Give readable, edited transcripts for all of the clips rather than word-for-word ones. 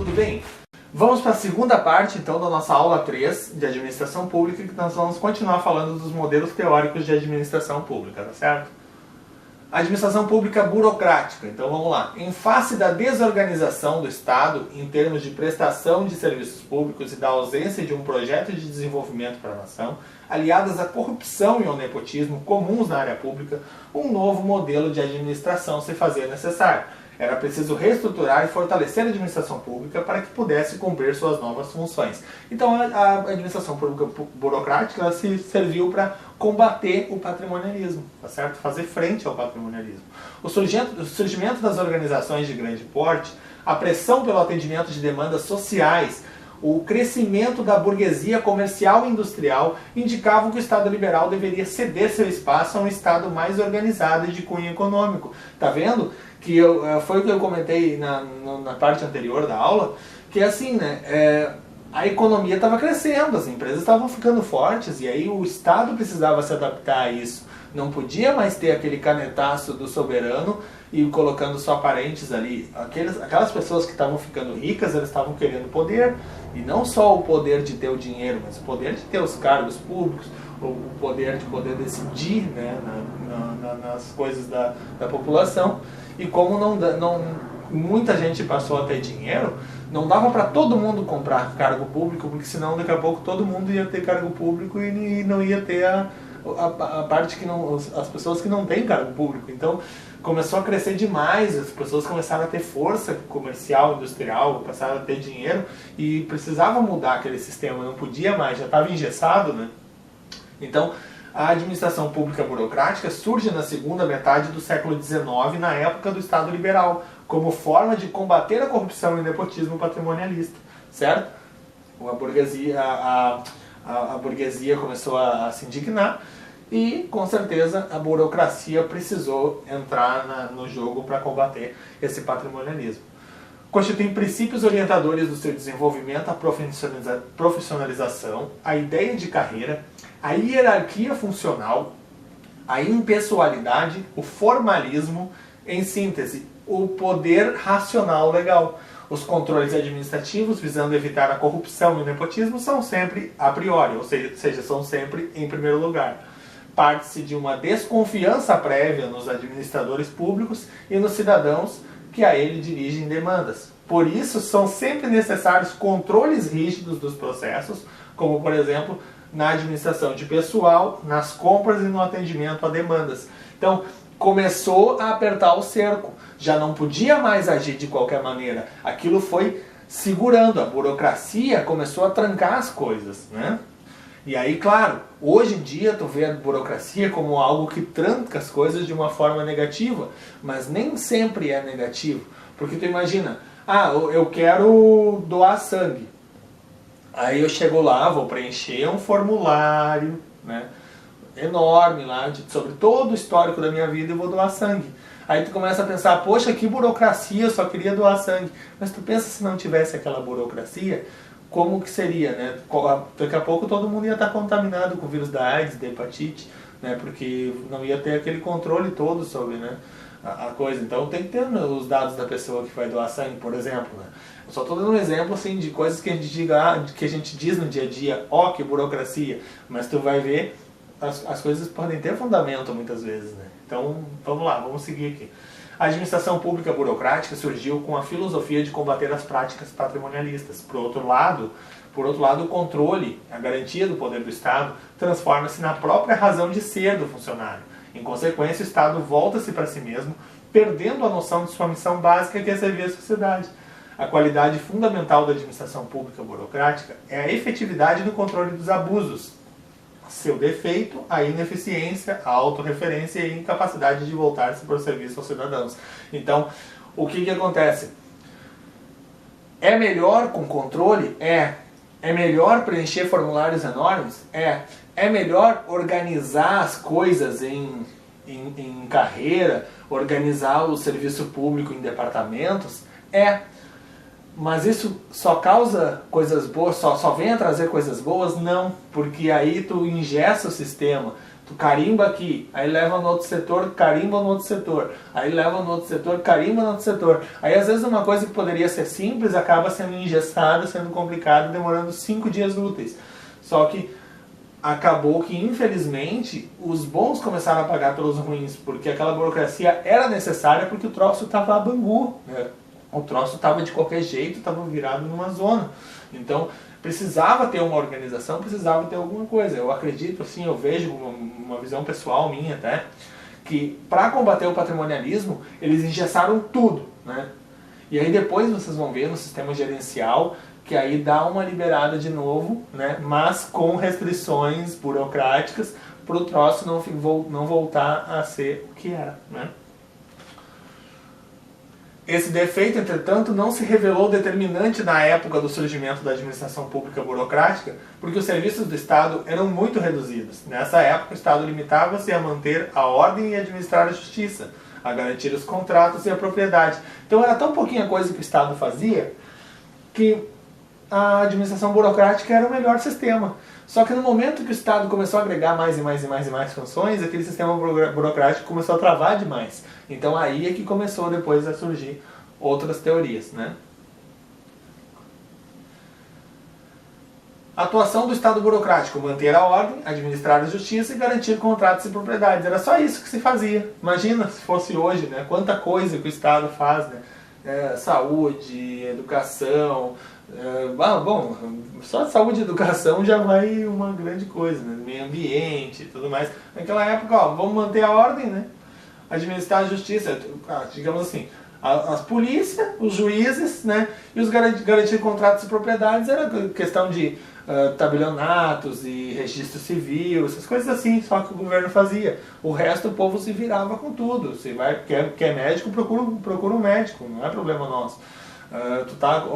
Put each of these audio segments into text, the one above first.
tudo bem? Vamos para a segunda parte então da nossa aula 3 de administração pública, que nós vamos continuar falando dos modelos teóricos de administração pública, tá certo? Administração pública burocrática. Então vamos lá. Em face da desorganização do Estado em termos de prestação de serviços públicos e da ausência de um projeto de desenvolvimento para a nação, aliadas à corrupção e ao nepotismo comuns na área pública, um novo modelo de administração se fazia necessário. Era preciso reestruturar e fortalecer a administração pública para que pudesse cumprir suas novas funções. Então a administração pública burocrática ela se serviu para combater o patrimonialismo, tá certo? Fazer frente ao patrimonialismo. O surgimento das organizações de grande porte, a pressão pelo atendimento de demandas sociais, o crescimento da burguesia comercial e industrial indicavam que o Estado liberal deveria ceder seu espaço a um Estado mais organizado e de cunho econômico. Tá vendo? Que foi o que eu comentei na parte anterior da aula, que é assim, né? A economia estava crescendo, as empresas estavam ficando fortes e aí o Estado precisava se adaptar a isso. Não podia mais ter aquele canetaço do soberano e colocando só parentes ali. Aquelas pessoas que estavam ficando ricas, elas estavam querendo poder. E não só o poder de ter o dinheiro, mas o poder de ter os cargos públicos, o poder de poder decidir, né, nas coisas da população. E como muita gente passou a ter dinheiro, não dava para todo mundo comprar cargo público, porque senão daqui a pouco todo mundo ia ter cargo público e não ia ter a parte que não, as pessoas que não têm cargo público. Então começou a crescer demais, as pessoas começaram a ter força comercial, industrial, passaram a ter dinheiro e precisava mudar aquele sistema, não podia mais, já estava engessado, né? Então a administração pública burocrática surge na segunda metade do século XIX, na época do Estado liberal, como forma de combater a corrupção e o nepotismo patrimonialista, certo? A burguesia começou a se indignar e, com certeza, a burocracia precisou entrar no jogo para combater esse patrimonialismo. Constituem princípios orientadores do seu desenvolvimento a profissionalização, a ideia de carreira, a hierarquia funcional, a impessoalidade, o formalismo, em síntese, o poder racional legal. Os controles administrativos, visando evitar a corrupção e o nepotismo, são sempre a priori, ou seja, são sempre em primeiro lugar. Parte-se de uma desconfiança prévia nos administradores públicos e nos cidadãos que a ele dirigem demandas. Por isso, são sempre necessários controles rígidos dos processos, como, por exemplo, na administração de pessoal, nas compras e no atendimento a demandas. Então, começou a apertar o cerco. Já não podia mais agir de qualquer maneira. Aquilo foi segurando. A burocracia começou a trancar as coisas, né? E aí, claro, hoje em dia tu vê a burocracia como algo que tranca as coisas de uma forma negativa, mas nem sempre é negativo. Porque tu imagina, eu quero doar sangue. Aí eu chego lá, vou preencher um formulário, né, enorme lá, sobre todo o histórico da minha vida e vou doar sangue. Aí tu começa a pensar, poxa, que burocracia, eu só queria doar sangue. Mas tu pensa se não tivesse aquela burocracia, como que seria, né? Daqui a pouco todo mundo ia estar contaminado com o vírus da AIDS, da hepatite, né? Porque não ia ter aquele controle todo sobre, né, a coisa. Então tem que ter os dados da pessoa que vai doar sangue, por exemplo, né? Eu só estou dando um exemplo assim, de coisas que a gente diz no dia a dia, que burocracia, mas tu vai ver, as coisas podem ter fundamento muitas vezes, né? Então vamos lá, vamos seguir aqui. A administração pública burocrática surgiu com a filosofia de combater as práticas patrimonialistas. Por outro lado, o controle, a garantia do poder do Estado, transforma-se na própria razão de ser do funcionário. Em consequência, o Estado volta-se para si mesmo, perdendo a noção de sua missão básica, que é servir a sociedade. A qualidade fundamental da administração pública burocrática é a efetividade no controle dos abusos. Seu defeito, a ineficiência, a autorreferência e a incapacidade de voltar-se para o serviço aos cidadãos. Então, o que acontece? É melhor com controle? É melhor preencher formulários enormes? É melhor organizar as coisas em carreira, organizar o serviço público em departamentos? Mas isso só causa coisas boas, só vem a trazer coisas boas? Não, porque aí tu engessa o sistema, Tu carimba aqui, aí leva no outro setor, carimba no outro setor, aí leva no outro setor, carimba no outro setor. Aí às vezes uma coisa que poderia ser simples acaba sendo engessada, sendo complicada, demorando 5 dias úteis. Só que acabou que, infelizmente, os bons começaram a pagar pelos ruins, porque aquela burocracia era necessária porque o troço estava a bangu, né? O troço estava de qualquer jeito, estava virado numa zona. Então, precisava ter uma organização, precisava ter alguma coisa. Eu acredito, assim, eu vejo uma visão pessoal minha até, que para combater o patrimonialismo, eles engessaram tudo, né? E aí depois vocês vão ver no sistema gerencial que aí dá uma liberada de novo, né? Mas com restrições burocráticas para o troço não voltar a ser o que era, né? Esse defeito, entretanto, não se revelou determinante na época do surgimento da administração pública burocrática, porque os serviços do Estado eram muito reduzidos. Nessa época, o Estado limitava-se a manter a ordem e administrar a justiça, a garantir os contratos e a propriedade. Então era tão pouquinha coisa que o Estado fazia que a administração burocrática era o melhor sistema. Só que no momento que o Estado começou a agregar mais e mais e mais e mais funções, aquele sistema burocrático começou a travar demais. Então aí é que começou depois a surgir outras teorias, né? A atuação do Estado burocrático: manter a ordem, administrar a justiça e garantir contratos e propriedades. Era só isso que se fazia. Imagina se fosse hoje, né? Quanta coisa que o Estado faz, né? Saúde, educação. Bom, só saúde e educação já vai uma grande coisa, né? Meio ambiente e tudo mais. Naquela época, ó, vamos manter a ordem, né? Administrar a justiça, digamos assim, as polícias, os juízes, né? E os garantir contratos e propriedades era questão de tabelionatos e registro civil, essas coisas assim, só que o governo fazia. O resto o povo se virava com tudo. Se quer médico, procura um médico, não é problema nosso. Tu tá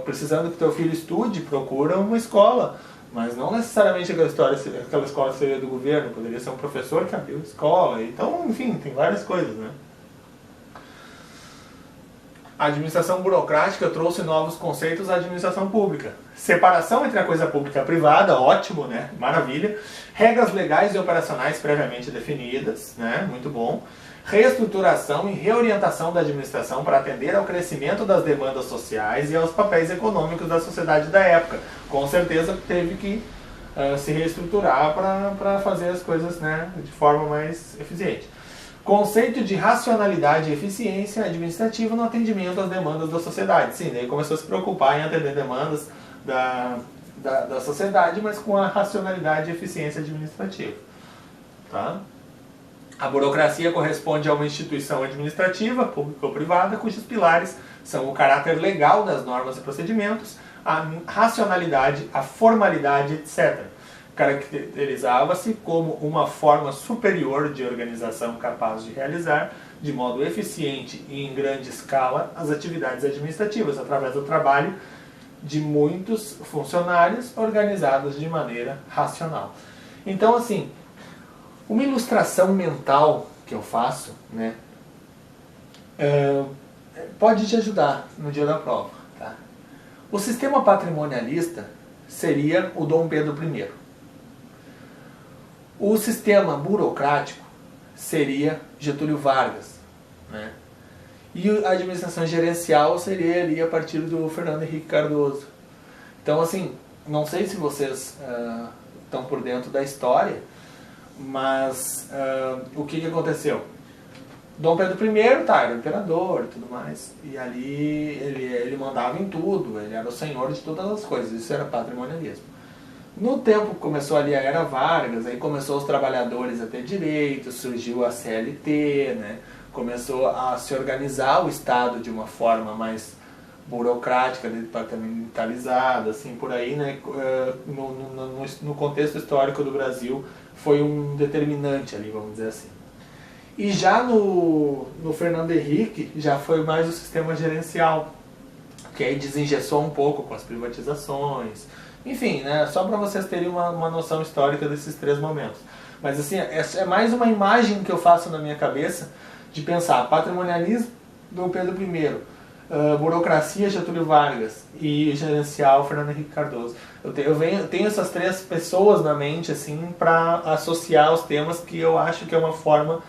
precisando que teu filho estude, procura uma escola. Mas não necessariamente aquela escola seria do governo, poderia ser um professor que abriu a escola. Então, enfim, tem várias coisas, né? A administração burocrática trouxe novos conceitos à administração pública. Separação entre a coisa pública e a privada, ótimo, né? Maravilha. Regras legais e operacionais previamente definidas, né? Muito bom. Reestruturação e reorientação da administração para atender ao crescimento das demandas sociais e aos papéis econômicos da sociedade da época. Com certeza teve que se reestruturar para fazer as coisas, né, de forma mais eficiente. Conceito de racionalidade e eficiência administrativa no atendimento às demandas da sociedade. Sim, daí começou a se preocupar em atender demandas da sociedade, mas com a racionalidade e eficiência administrativa. Tá? A burocracia corresponde a uma instituição administrativa, pública ou privada, cujos pilares são o caráter legal das normas e procedimentos, a racionalidade, a formalidade, etc. Caracterizava-se como uma forma superior de organização capaz de realizar, de modo eficiente e em grande escala, as atividades administrativas, através do trabalho de muitos funcionários organizados de maneira racional. Então, assim, uma ilustração mental que eu faço, né, pode te ajudar no dia da prova. Tá? O sistema patrimonialista seria o Dom Pedro I. O sistema burocrático seria Getúlio Vargas, né? E a administração gerencial seria ali a partir do Fernando Henrique Cardoso. Então, assim, não sei se vocês estão por dentro da história, mas o que aconteceu? Dom Pedro I, era imperador e tudo mais, e ali ele mandava em tudo, ele era o senhor de todas as coisas, isso era patrimonialismo. No tempo que começou ali a Era Vargas, aí começou os trabalhadores a ter direitos, surgiu a CLT, né? Começou a se organizar o Estado de uma forma mais burocrática, departamentalizada, assim, por aí, né? No contexto histórico do Brasil, foi um determinante ali, vamos dizer assim. E já no Fernando Henrique, já foi mais o sistema gerencial, que aí desengessou um pouco com as privatizações. Enfim, né, só para vocês terem uma noção histórica desses três momentos. Mas assim, é mais uma imagem que eu faço na minha cabeça de pensar patrimonialismo, Dom Pedro I, burocracia Getúlio Vargas e gerencial Fernando Henrique Cardoso. Eu tenho essas três pessoas na mente assim para associar os temas, que eu acho que é uma forma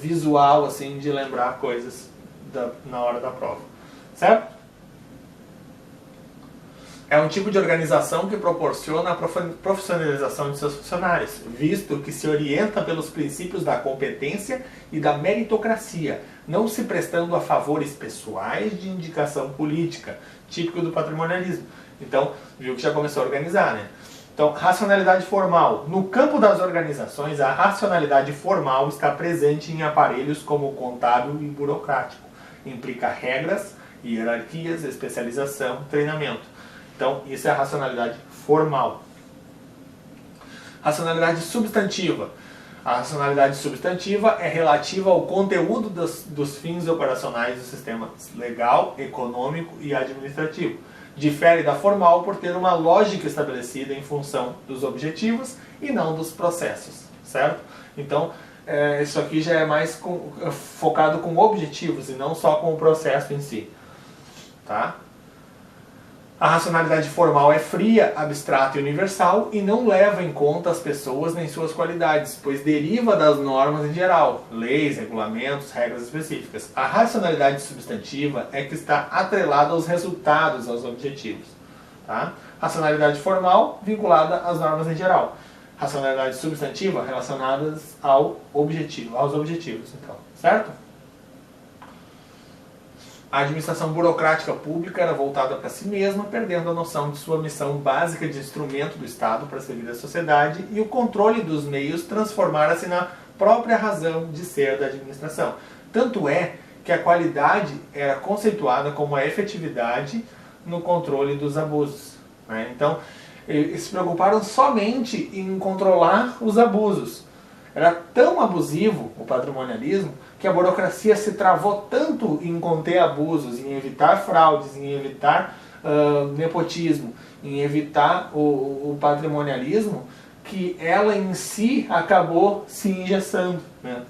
visual assim de lembrar coisas na hora da prova, certo? É um tipo de organização que proporciona a profissionalização de seus funcionários, visto que se orienta pelos princípios da competência e da meritocracia, não se prestando a favores pessoais de indicação política, típico do patrimonialismo. Então, viu que já começou a organizar, né? Então, racionalidade formal. No campo das organizações, a racionalidade formal está presente em aparelhos como contábil e burocrático. Implica regras, hierarquias, especialização, treinamento. Então, isso é a racionalidade formal. Racionalidade substantiva. A racionalidade substantiva é relativa ao conteúdo dos fins operacionais do sistema legal, econômico e administrativo. Difere da formal por ter uma lógica estabelecida em função dos objetivos e não dos processos, certo? Então, isso aqui já é mais focado com objetivos e não só com o processo em si, tá? A racionalidade formal é fria, abstrata e universal e não leva em conta as pessoas nem suas qualidades, pois deriva das normas em geral, leis, regulamentos, regras específicas. A racionalidade substantiva é que está atrelada aos resultados, aos objetivos. Tá? Racionalidade formal vinculada às normas em geral. Racionalidade substantiva relacionadas aos objetivos, então, certo? A administração burocrática pública era voltada para si mesma, perdendo a noção de sua missão básica de instrumento do Estado para servir a sociedade, e o controle dos meios transformara-se na própria razão de ser da administração. Tanto é que a qualidade era conceituada como a efetividade no controle dos abusos, né? Então, eles se preocuparam somente em controlar os abusos. Era tão abusivo o patrimonialismo que a burocracia se travou tanto em conter abusos, em evitar fraudes, em evitar nepotismo, em evitar o patrimonialismo, que ela em si acabou se engessando, né?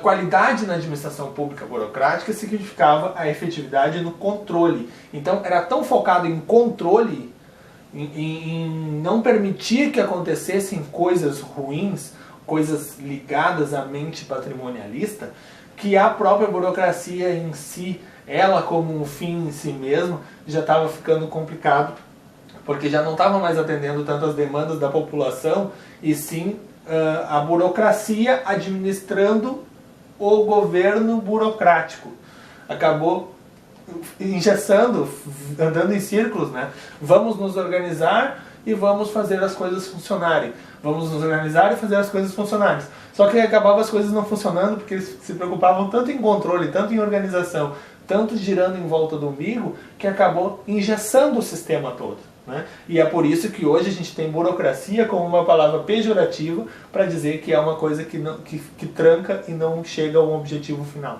Qualidade na administração pública burocrática significava a efetividade no controle. Então era tão focado em controle, em não permitir que acontecessem coisas ruins, coisas ligadas à mente patrimonialista, que a própria burocracia em si, ela como um fim em si mesmo, já estava ficando complicado, porque já não estava mais atendendo tanto as demandas da população, e sim a burocracia administrando o governo burocrático. Acabou engessando, andando em círculos, né? Vamos nos organizar e vamos fazer as coisas funcionarem. Vamos nos organizar e fazer as coisas funcionarem. Só que acabava as coisas não funcionando porque eles se preocupavam tanto em controle, tanto em organização, tanto girando em volta do umbigo, que acabou engessando o sistema todo, né? E é por isso que hoje a gente tem burocracia como uma palavra pejorativa para dizer que é uma coisa que tranca e não chega a um objetivo final.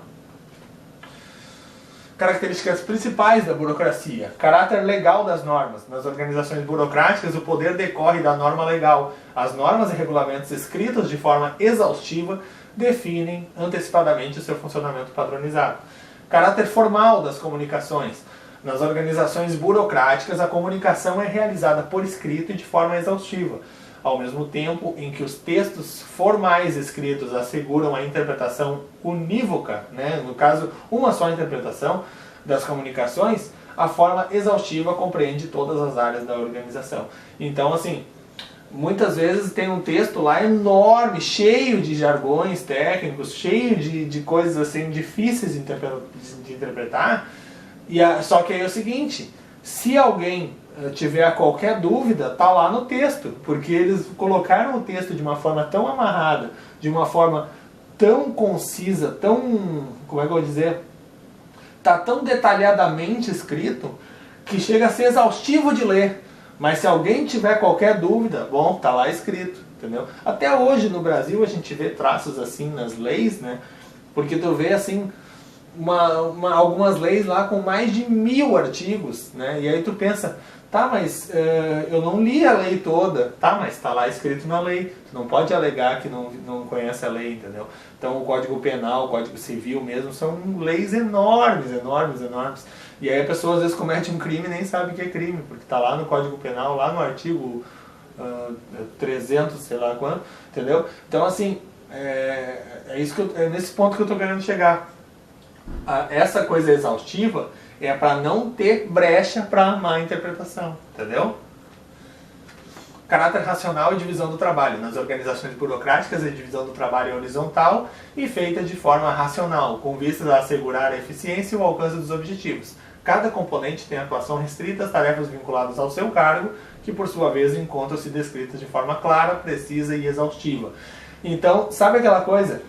Características principais da burocracia. Caráter legal das normas. Nas organizações burocráticas, o poder decorre da norma legal. As normas e regulamentos escritos de forma exaustiva definem antecipadamente o seu funcionamento padronizado. Caráter formal das comunicações. Nas organizações burocráticas, a comunicação é realizada por escrito e de forma exaustiva, ao mesmo tempo em que os textos formais escritos asseguram a interpretação unívoca, né? No caso, uma só interpretação das comunicações, a forma exaustiva compreende todas as áreas da organização. Então, assim, muitas vezes tem um texto lá enorme, cheio de jargões técnicos, cheio de coisas assim difíceis de interpretar, só que aí é o seguinte, se alguém tiver qualquer dúvida, tá lá no texto, porque eles colocaram o texto de uma forma tão amarrada, de uma forma tão concisa, tão, como é que eu vou dizer, tá tão detalhadamente escrito, que chega a ser exaustivo de ler. Mas se alguém tiver qualquer dúvida, bom, tá lá escrito, entendeu? Até hoje no Brasil a gente vê traços assim nas leis, né? Porque tu vê assim algumas leis lá com mais de 1000 artigos, né? E aí tu pensa, Tá, mas eu não li a lei toda. Tá, mas está lá escrito na lei. Tu não pode alegar que não conhece a lei, entendeu? Então o Código Penal, o Código Civil mesmo, são leis enormes, enormes, enormes. E aí a pessoa às vezes comete um crime e nem sabe que é crime, porque está lá no Código Penal, lá no artigo 300, sei lá quanto, entendeu? Então assim, é nesse ponto que eu estou querendo chegar. Essa coisa exaustiva é para não ter brecha para má interpretação, entendeu? Caráter racional e divisão do trabalho. Nas organizações burocráticas, a divisão do trabalho é horizontal e feita de forma racional, com vistas a assegurar a eficiência e o alcance dos objetivos. Cada componente tem atuação restrita às tarefas vinculadas ao seu cargo, que por sua vez encontram-se descritas de forma clara, precisa e exaustiva. Então, sabe aquela coisa?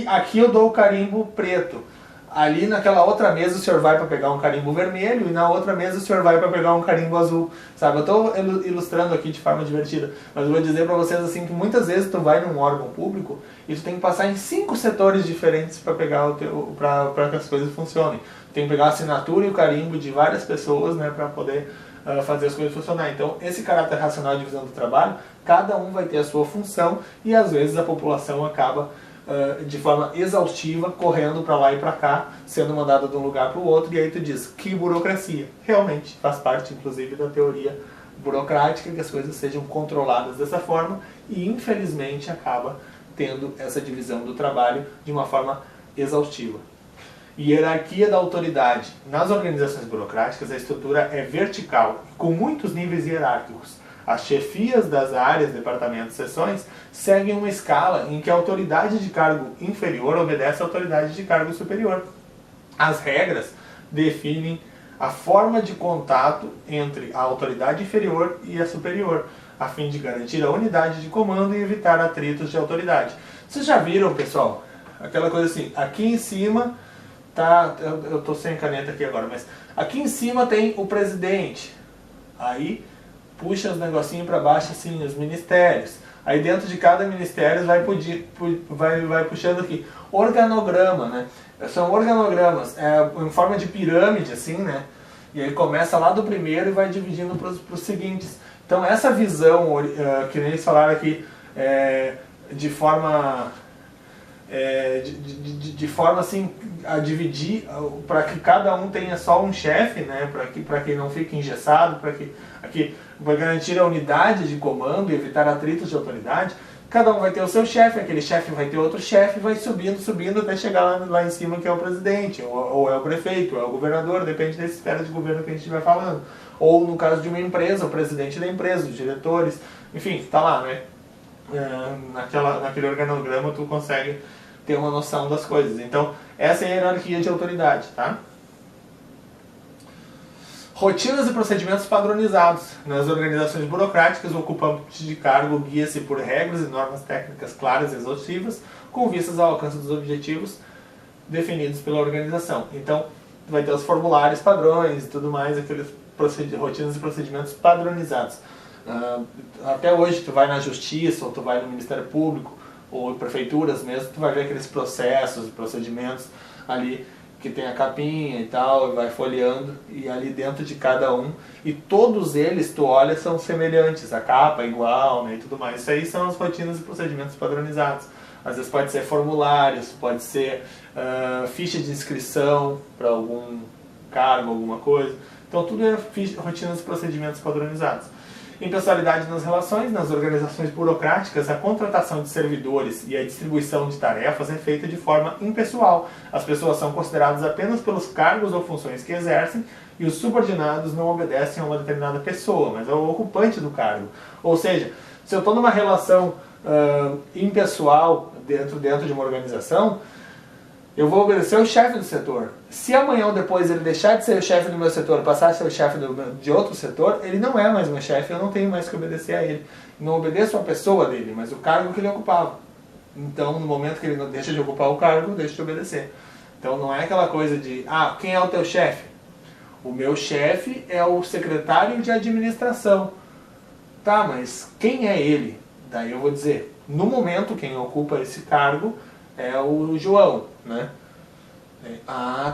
Aqui eu dou o carimbo preto. Ali naquela outra mesa o senhor vai para pegar um carimbo vermelho e na outra mesa o senhor vai para pegar um carimbo azul, sabe? Eu estou ilustrando aqui de forma divertida, mas eu vou dizer para vocês assim que muitas vezes tu vai num órgão público e tu tem que passar em 5 setores diferentes para pegar para que as coisas funcionem. Tu tem que pegar a assinatura e o carimbo de várias pessoas, né, para poder fazer as coisas funcionar. Então, esse caráter racional de divisão do trabalho, cada um vai ter a sua função e às vezes a população acaba de forma exaustiva, correndo para lá e para cá, sendo mandada de um lugar para o outro, e aí tu diz, que burocracia. Realmente, faz parte, inclusive, da teoria burocrática, que as coisas sejam controladas dessa forma, e infelizmente acaba tendo essa divisão do trabalho de uma forma exaustiva. Hierarquia da autoridade. Nas organizações burocráticas, a estrutura é vertical, com muitos níveis hierárquicos. As chefias das áreas, departamentos, seções, seguem uma escala em que a autoridade de cargo inferior obedece à autoridade de cargo superior. As regras definem a forma de contato entre a autoridade inferior e a superior, a fim de garantir a unidade de comando e evitar atritos de autoridade. Vocês já viram, pessoal? Aquela coisa assim, aqui em cima, tá, eu estou sem caneta aqui agora, mas aqui em cima tem o presidente. Aí puxa os negocinhos para baixo, assim, os ministérios. Aí dentro de cada ministério vai puxando aqui. Organograma, né? São organogramas, em forma de pirâmide, assim, né? E aí começa lá do primeiro e vai dividindo para os seguintes. Então essa visão, que nem eles falaram aqui, de forma de forma assim a dividir para que cada um tenha só um chefe, né, para que não fique engessado, para garantir a unidade de comando e evitar atritos de autoridade. Cada um vai ter o seu chefe, aquele chefe vai ter outro chefe, vai subindo até chegar lá em cima, que é o presidente, ou é o prefeito, ou é o governador, depende da esfera de governo que a gente estiver falando. Ou no caso de uma empresa, o presidente da empresa, os diretores, enfim, está lá, né? Naquele organograma tu consegue ter uma noção das coisas. Então, essa é a hierarquia de autoridade, tá? Rotinas e procedimentos padronizados. Nas organizações burocráticas, o ocupante de cargo guia-se por regras e normas técnicas claras e exaustivas, com vistas ao alcance dos objetivos definidos pela organização. Então, vai ter os formulários padrões e tudo mais, aqueles rotinas e procedimentos padronizados. Até hoje, tu vai na justiça, ou tu vai no Ministério Público, ou em prefeituras mesmo, tu vai ver aqueles processos, procedimentos ali que tem a capinha e tal, e vai folheando, e ali dentro de cada um, e todos eles, tu olha, são semelhantes, a capa é igual, né, e tudo mais. Isso aí são as rotinas e procedimentos padronizados. Às vezes pode ser formulários, pode ser ficha de inscrição para algum cargo, alguma coisa. Então tudo é rotinas e procedimentos padronizados. Impessoalidade nas relações. Nas organizações burocráticas, a contratação de servidores e a distribuição de tarefas é feita de forma impessoal. As pessoas são consideradas apenas pelos cargos ou funções que exercem e os subordinados não obedecem a uma determinada pessoa, mas ao ocupante do cargo. Ou seja, se eu estou numa relação impessoal dentro de uma organização, eu vou obedecer o chefe do setor. Se amanhã ou depois ele deixar de ser o chefe do meu setor, passar a ser o chefe de outro setor, ele não é mais meu chefe, eu não tenho mais que obedecer a ele. Não obedeço a pessoa dele, mas o cargo que ele ocupava. Então, no momento que ele não deixa de ocupar o cargo, deixa de obedecer. Então, não é aquela coisa de, quem é o teu chefe? O meu chefe é o secretário de administração. Tá, mas quem é ele? Daí eu vou dizer, no momento, quem ocupa esse cargo é o João, né?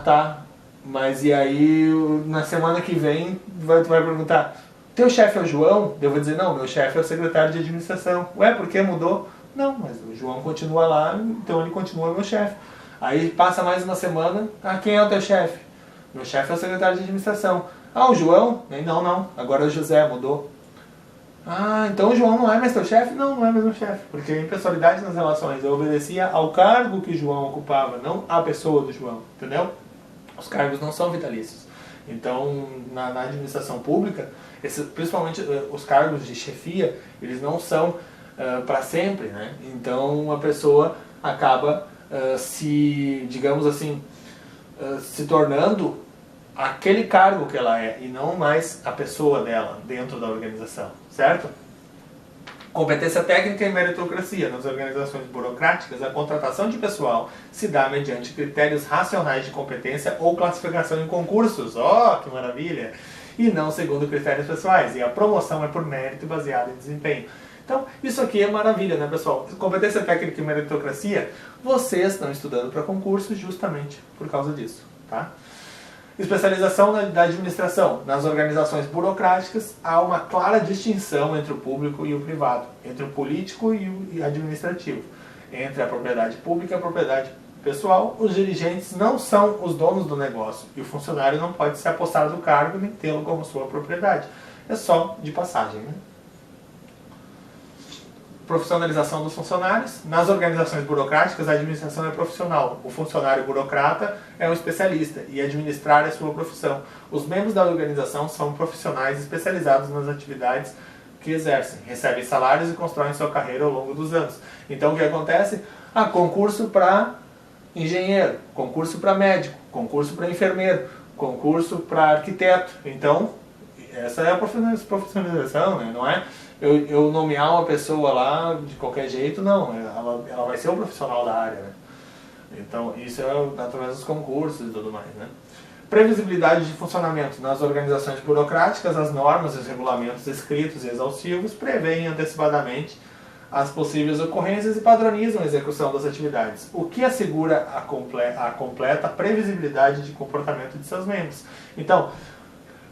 Tá. Mas e aí, na semana que vem, tu vai perguntar, teu chefe é o João? Eu vou dizer, não, meu chefe é o secretário de administração. Ué, por que mudou? Não, mas o João continua lá, então ele continua meu chefe. Aí passa mais uma semana, quem é o teu chefe? Meu chefe é o secretário de administração. O João? Não, agora é o José, mudou. Então o João não é mais teu chefe? Não, não é mais meu chefe. Porque a impessoalidade nas relações, eu obedecia ao cargo que o João ocupava, não à pessoa do João, entendeu? Os cargos não são vitalícios. Então, na administração pública, principalmente os cargos de chefia, eles não são para sempre, né? Então, a pessoa acaba digamos assim, se tornando aquele cargo que ela é e não mais a pessoa dela dentro da organização, certo? Competência técnica e meritocracia. Nas organizações burocráticas, a contratação de pessoal se dá mediante critérios racionais de competência ou classificação em concursos. Que maravilha! E não segundo critérios pessoais. E a promoção é por mérito baseado em desempenho. Então, isso aqui é maravilha, né, pessoal? Competência técnica e meritocracia, vocês estão estudando para concursos justamente por causa disso, tá? Especialização da administração. Nas organizações burocráticas, há uma clara distinção entre o público e o privado, entre o político e o administrativo, entre a propriedade pública e a propriedade pessoal. Os dirigentes não são os donos do negócio e o funcionário não pode se apossar do cargo nem tê-lo como sua propriedade. É só de passagem, né? Profissionalização dos funcionários. Nas organizações burocráticas, a administração é profissional. O funcionário burocrata é um especialista e administrar é sua profissão. Os membros da organização são profissionais especializados nas atividades que exercem, recebem salários e constroem sua carreira ao longo dos anos. Então, o que acontece? Concurso para engenheiro, concurso para médico, concurso para enfermeiro, concurso para arquiteto. Então, essa é a profissionalização, né? Não é eu nomear uma pessoa lá de qualquer jeito, não. Ela vai ser um profissional da área, né? Então, isso é através dos concursos e tudo mais, né? Previsibilidade de funcionamento. Nas organizações burocráticas, as normas e os regulamentos escritos e exaustivos prevêem antecipadamente as possíveis ocorrências e padronizam a execução das atividades, o que assegura a completa previsibilidade de comportamento de seus membros. Então,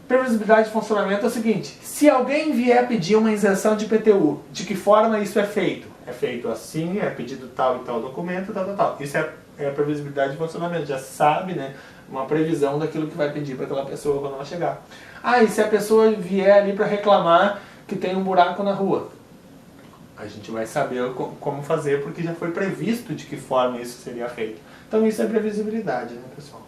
previsibilidade de funcionamento é o seguinte: se alguém vier pedir uma isenção de IPTU, de que forma isso é feito? É feito assim, é pedido tal e tal documento, tal. Isso é a previsibilidade de funcionamento, já sabe, né? Uma previsão daquilo que vai pedir para aquela pessoa quando ela chegar. E se a pessoa vier ali para reclamar que tem um buraco na rua? A gente vai saber como fazer, porque já foi previsto de que forma isso seria feito. Então isso é previsibilidade, né, pessoal?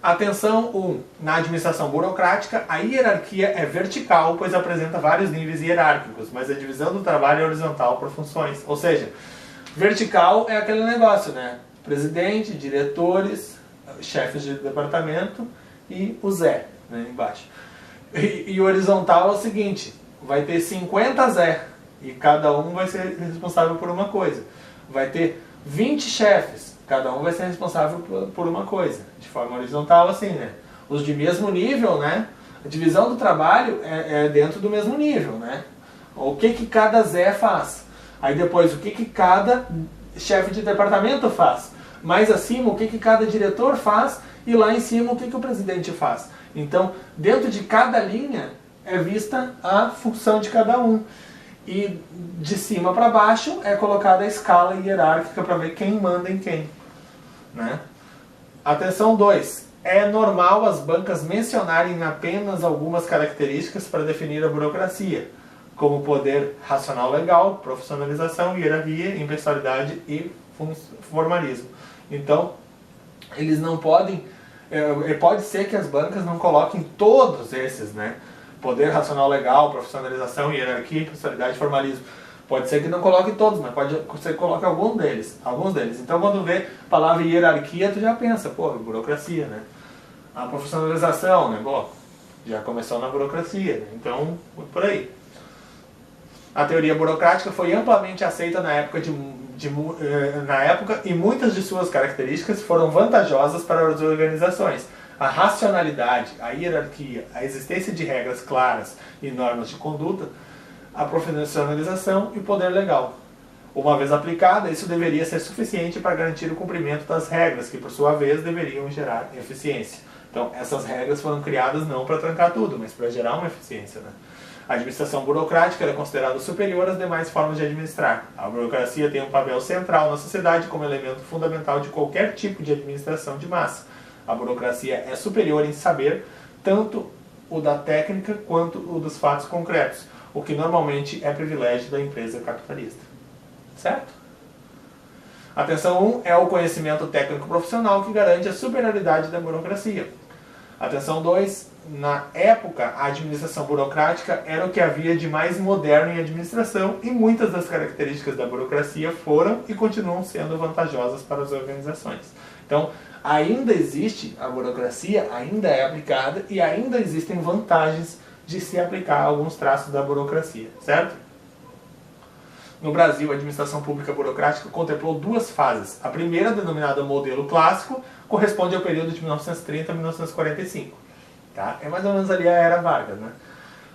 Atenção 1. Na administração burocrática, a hierarquia é vertical, pois apresenta vários níveis hierárquicos, mas a divisão do trabalho é horizontal por funções. Ou seja, vertical é aquele negócio, né? Presidente, diretores, chefes de departamento e o Zé, né, embaixo. E horizontal é o seguinte: vai ter 50 Zé e cada um vai ser responsável por uma coisa. Vai ter 20 chefes. Cada um vai ser responsável por uma coisa, de forma horizontal assim, né? Os de mesmo nível, né? A divisão do trabalho é dentro do mesmo nível, né? O que cada Zé faz. Aí depois, o que cada chefe de departamento faz. Mais acima, o que cada diretor faz. E lá em cima, o que o presidente faz. Então, dentro de cada linha, é vista a função de cada um. E de cima para baixo é colocada a escala hierárquica para ver quem manda em quem, né? Atenção 2. É normal as bancas mencionarem apenas algumas características para definir a burocracia, como poder racional legal, profissionalização, hierarquia, impessoalidade e formalismo. Então, eles não podem... pode ser que as bancas não coloquem todos esses, né? Poder racional legal, profissionalização, hierarquia, impessoalidade e formalismo. Pode ser que não coloque todos, mas pode ser que coloque alguns deles. Então, quando vê a palavra hierarquia, tu já pensa, burocracia, né? A profissionalização, né? Já começou na burocracia, né? Então, por aí. A teoria burocrática foi amplamente aceita na época, e muitas de suas características foram vantajosas para as organizações. A racionalidade, a hierarquia, a existência de regras claras e normas de conduta, a profissionalização e o poder legal. Uma vez aplicada, isso deveria ser suficiente para garantir o cumprimento das regras, que por sua vez deveriam gerar eficiência. Então, essas regras foram criadas não para trancar tudo, mas para gerar uma eficiência, né? A administração burocrática era considerada superior às demais formas de administrar. A burocracia tem um papel central na sociedade como elemento fundamental de qualquer tipo de administração de massa. A burocracia é superior em saber tanto o da técnica quanto o dos fatos concretos, o que normalmente é privilégio da empresa capitalista. Certo? Atenção 1 é o conhecimento técnico profissional que garante a superioridade da burocracia. Atenção 2, na época a administração burocrática era o que havia de mais moderno em administração e muitas das características da burocracia foram e continuam sendo vantajosas para as organizações. Então, ainda existe a burocracia, ainda é aplicada e ainda existem vantagens de se aplicar alguns traços da burocracia, certo? No Brasil, a administração pública burocrática contemplou duas fases. A primeira, denominada modelo clássico, corresponde ao período de 1930 a 1945. Tá? É mais ou menos ali a era Vargas, né?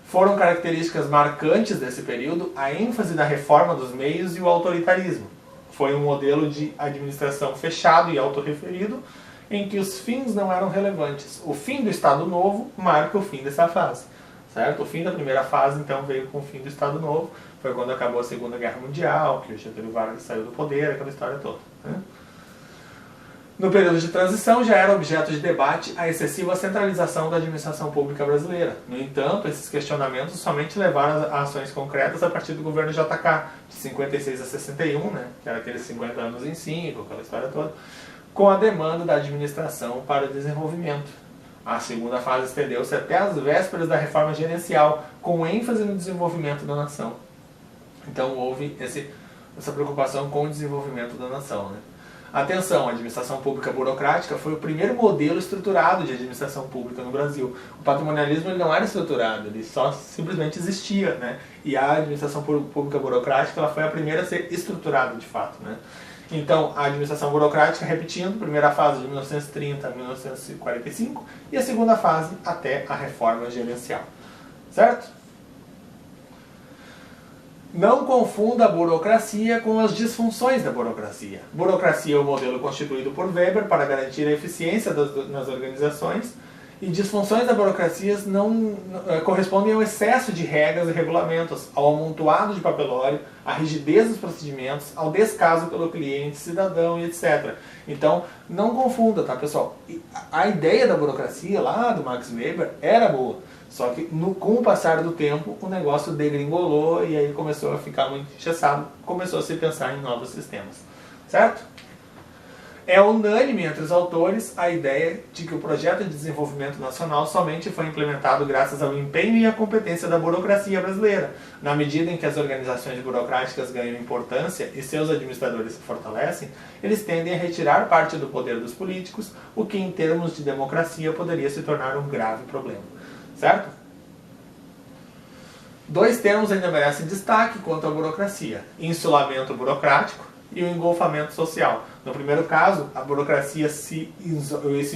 Foram características marcantes desse período a ênfase na reforma dos meios e o autoritarismo. Foi um modelo de administração fechado e autorreferido, em que os fins não eram relevantes. O fim do Estado Novo marca o fim dessa fase. Certo? O fim da primeira fase, então, veio com o fim do Estado Novo. Foi quando acabou a Segunda Guerra Mundial, que o Getúlio Vargas saiu do poder, aquela história toda. Né? No período de transição, já era objeto de debate a excessiva centralização da administração pública brasileira. No entanto, esses questionamentos somente levaram a ações concretas a partir do governo JK, de 56 a 61, né? Que era aqueles 50 anos em 5, aquela história toda, com a demanda da administração para o desenvolvimento. A segunda fase estendeu-se até as vésperas da reforma gerencial, com ênfase no desenvolvimento da nação. Então houve essa preocupação com o desenvolvimento da nação. Né? Atenção, a administração pública burocrática foi o primeiro modelo estruturado de administração pública no Brasil. O patrimonialismo ele não era estruturado, ele só simplesmente existia. Né? E a administração pública burocrática ela foi a primeira a ser estruturada de fato. Né? Então, a administração burocrática, repetindo, primeira fase de 1930 a 1945 e a segunda fase até a reforma gerencial. Certo? Não confunda a burocracia com as disfunções da burocracia. Burocracia é o modelo constituído por Weber para garantir a eficiência nas organizações e disfunções da burocracia não correspondem ao excesso de regras e regulamentos, ao amontoado de papelório, à rigidez dos procedimentos, ao descaso pelo cliente, cidadão e etc. Então, não confunda, tá, pessoal? A ideia da burocracia lá do Max Weber era boa, só que com o passar do tempo o negócio degringolou e aí começou a ficar muito engessado, começou a se pensar em novos sistemas, certo? É unânime entre os autores a ideia de que o projeto de desenvolvimento nacional somente foi implementado graças ao empenho e à competência da burocracia brasileira. Na medida em que as organizações burocráticas ganham importância e seus administradores se fortalecem, eles tendem a retirar parte do poder dos políticos, o que em termos de democracia poderia se tornar um grave problema. Certo? Dois termos ainda merecem destaque quanto à burocracia: insulamento burocrático e o engolfamento social. No primeiro caso, a burocracia esse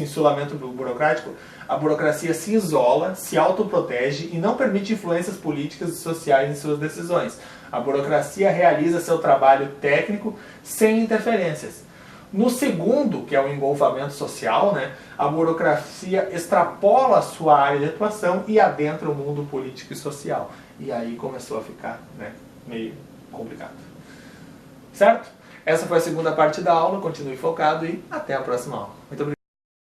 insulamento burocrático, a burocracia se isola, se autoprotege e não permite influências políticas e sociais em suas decisões. A burocracia realiza seu trabalho técnico sem interferências. No segundo, que é o engolfamento social, né, a burocracia extrapola a sua área de atuação e adentra o mundo político e social. E aí começou a ficar, né, meio complicado. Certo? Essa foi a segunda parte da aula, continue focado e até a próxima aula. Muito obrigado.